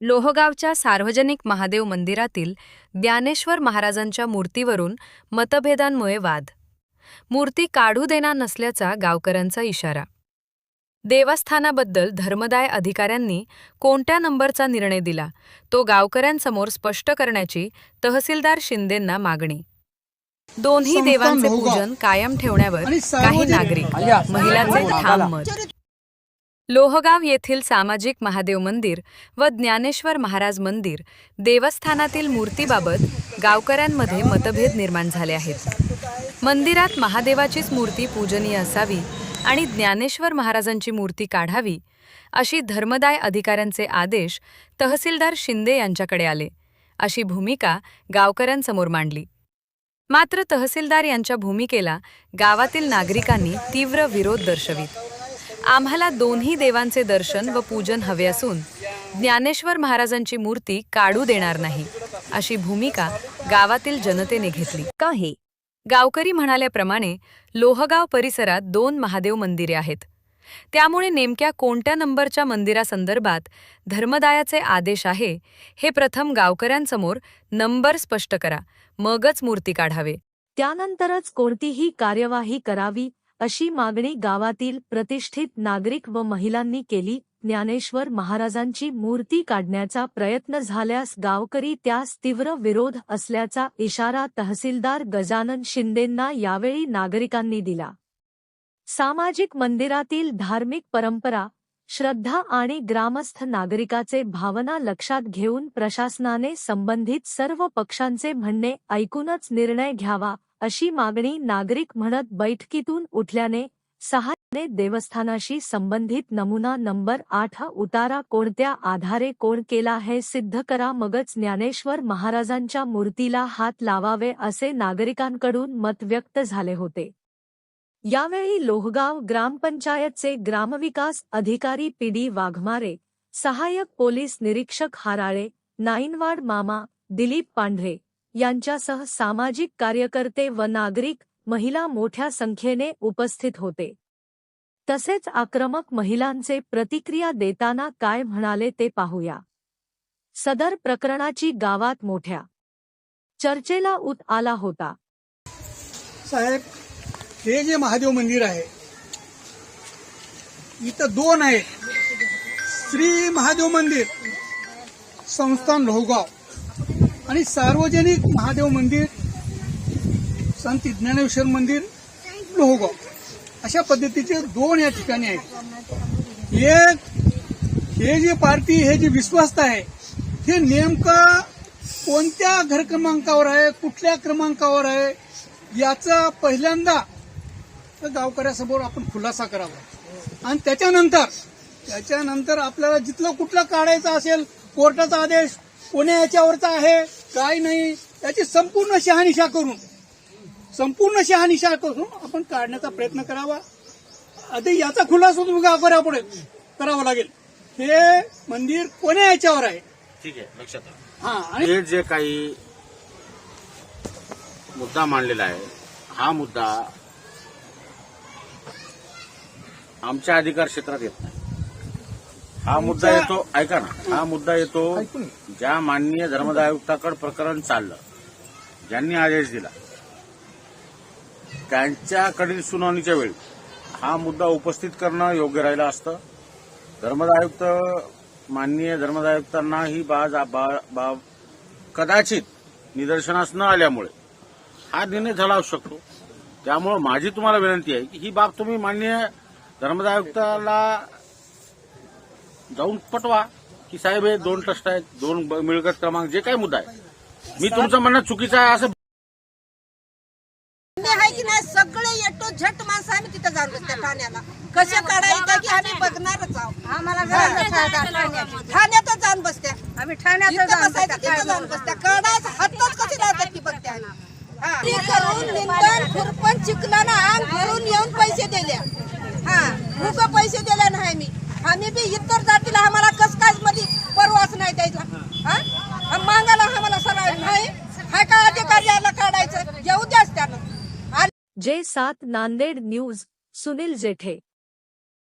लोहगावच्या सार्वजनिक महादेव मंदिरातील ज्ञानेश्वर महाराजांच्या मूर्तीवरून मतभेदांमुळे वाद. मूर्ती काढू देणार नसल्याचा गावकऱ्यांचा इशारा. देवस्थानाबद्दल धर्मदाय अधिकाऱ्यांनी कोणत्या नंबरचा निर्णय दिला तो गावकऱ्यांसमोर स्पष्ट करण्याची तहसीलदार शिंदेंना मागणी. दोन्ही देवांचे पूजन कायम ठेवण्यावर काही नागरिक, महिलांचे ठाम मत. लोहगाव येथील सामाजिक महादेव मंदिर व ज्ञानेश्वर महाराज मंदिर देवस्थानातील मूर्तीबाबत गावकऱ्यांमध्ये मतभेद निर्माण झाले आहेत. मंदिरात महादेवाचीच मूर्ती पूजनीय असावी आणि ज्ञानेश्वर महाराजांची मूर्ती काढावी अशी धर्मदाय अधिकाऱ्यांचे आदेश तहसीलदार शिंदे यांच्याकडे आले, अशी भूमिका गावकऱ्यांसमोर मांडली. मात्र तहसीलदार यांच्या भूमिकेला गावातील नागरिकांनी तीव्र विरोध दर्शवित आम्हाला दोन्ही देवांचे दर्शन व पूजन हवे असून ज्ञानेश्वर महाराजांची मूर्ती काढू देणार नाही, अशी भूमिका गावातील जनतेने घेतली. गावकरी म्हणाल्याप्रमाणे लोहगाव परिसरात 2 महादेव मंदिरे आहेत. त्यामुळे नेमक्या कोणत्या नंबरच्या मंदिरासंदर्भात धर्मदायाचे आदेश आहे हे प्रथम गावकऱ्यांसमोर नंबर स्पष्ट करा, मगच मूर्ती काढावे. त्यानंतरच कोणतीही कार्यवाही करावी अशी मागणी गावातील प्रतिष्ठित नागरिक व महिलांनी केली. ज्ञानेश्वर महाराजांची मूर्ती काढण्याचा प्रयत्न झाल्यास गावकरी त्यास तीव्र विरोध असल्याचा इशारा तहसीलदार गजानन शिंदेंना यावेळी नागरिकांनी दिला. सामाजिक मंदिरातील धार्मिक परंपरा, श्रद्धा आणि ग्रामस्थ नागरिकाचे भावना लक्षात घेऊन प्रशासनाने संबंधित सर्व पक्षांचे म्हणणे ऐकूनच निर्णय घ्यावा अशी मागणी नागरिक म्हणत बैठकीतून उठल्याने सहाय्याने देवस्थानाशी संबंधित नमुना नंबर 8 उतारा कोणत्या आधारे कोण केला हे सिद्ध करा, मगच ज्ञानेश्वर महाराजांच्या मूर्तीला हात लावावे असे नागरिकांकडून मत व्यक्त झाले होते. यावेळी लोहगाव ग्रामपंचायतचे ग्रामविकास अधिकारी PD वाघमारे, सहाय्यक पोलीस निरीक्षक हाराळे, नाईनवाड मामा, दिलीप पांढरे यांच्यासह सामाजिक कार्यकर्ते व नागरिक, महिला मोठ्या संख्येने उपस्थित होते. तसेच आक्रमक महिलांचे प्रतिक्रिया देताना काय म्हणाले ते पाहूया. सदर प्रकरणाची गावात मोठ्या चर्चेला ऊत आला होता. साहेब, हे जे महादेव मंदिर आहे इथं 2 आहेत. श्री महादेव मंदिर संस्थान लोहगाव आणि सार्वजनिक महादेव मंदिर संत ज्ञानेश्वर मंदिर लोहगाव अशा पद्धतीचे 2 या ठिकाणी आहेत. हे जे पार्टी, हे जे विश्वास्त आहे हे नेमकं कोणत्या घर क्रमांकावर आहे, कुठल्या क्रमांकावर आहे याचा पहिल्यांदा गावकऱ्यासमोर आपण खुलासा करावा आणि त्याच्यानंतर आपल्याला जिथलं कुठलं काढायचं असेल, कोर्टाचा आदेश कोण्या याच्यावरचा आहे काय नाही याची संपूर्ण शहानिशा करून आपण काढण्याचा प्रयत्न करावा. आधी याचा खुलासा तुम्ही गावकऱ्यापुढे करावा लागेल. हे मंदिर कोण्या याच्यावर आहे, ठीक आहे, लक्षात आणि हे जे काही मुद्दा मांडलेला आहे हा मुद्दा आमच्या अधिकार क्षेत्रात येत नाही. हा मुद्दा येतो, ऐका ना, हा मुद्दा येतो ज्या माननीय धर्मदाय आयुक्ताकडे प्रकरण चाललं, ज्यांनी आदेश दिला त्यांच्याकडील सुनावणीच्या वेळी हा मुद्दा उपस्थित करणं योग्य राहिलं असतं. माननीय धर्मदाय आयुक्तांना ही बाब कदाचित निदर्शनास न आल्यामुळे हा निर्णय झाला असू शकतो. त्यामुळे माझी तुम्हाला विनंती आहे की ही बाब तुम्ही माननीय धर्मदाय आयुक्ताला जाऊन पटवा की साहेब हे 2 ट्रस्ट आहेत, 2 मिळकत क्रमांक, जे काही मुद्दा आहे. मी तुमचं म्हणणं चुकीचं आहे असं आहे की नाही. सगळे येतो झट माणसं आम्ही तिथं जाऊन बसत्या ठाण्याला. कशा काढायचं की आम्ही बघणारच आहोत. ठाण्यातच जाऊन बसत्या, आम्ही ठाण्यात बसायचं तिथं जाऊन बसत्या. काढायचं हातच कशी लावतात ती बघत्या. करून निंदन खुरपण चिखलानं अंग भरून येऊन पैसे दिले. मुख पैसे दिले नाही आम्ही बी इतर जातीला आम्हाला कस काय मध्ये परवाच नाही द्यायचा. मागायला आम्हाला सरळ नाही. हा काय अधिकारी याला काढायचं येऊ द्याच त्यानं. J7 नांदेड न्यूज, सुनील जेठे.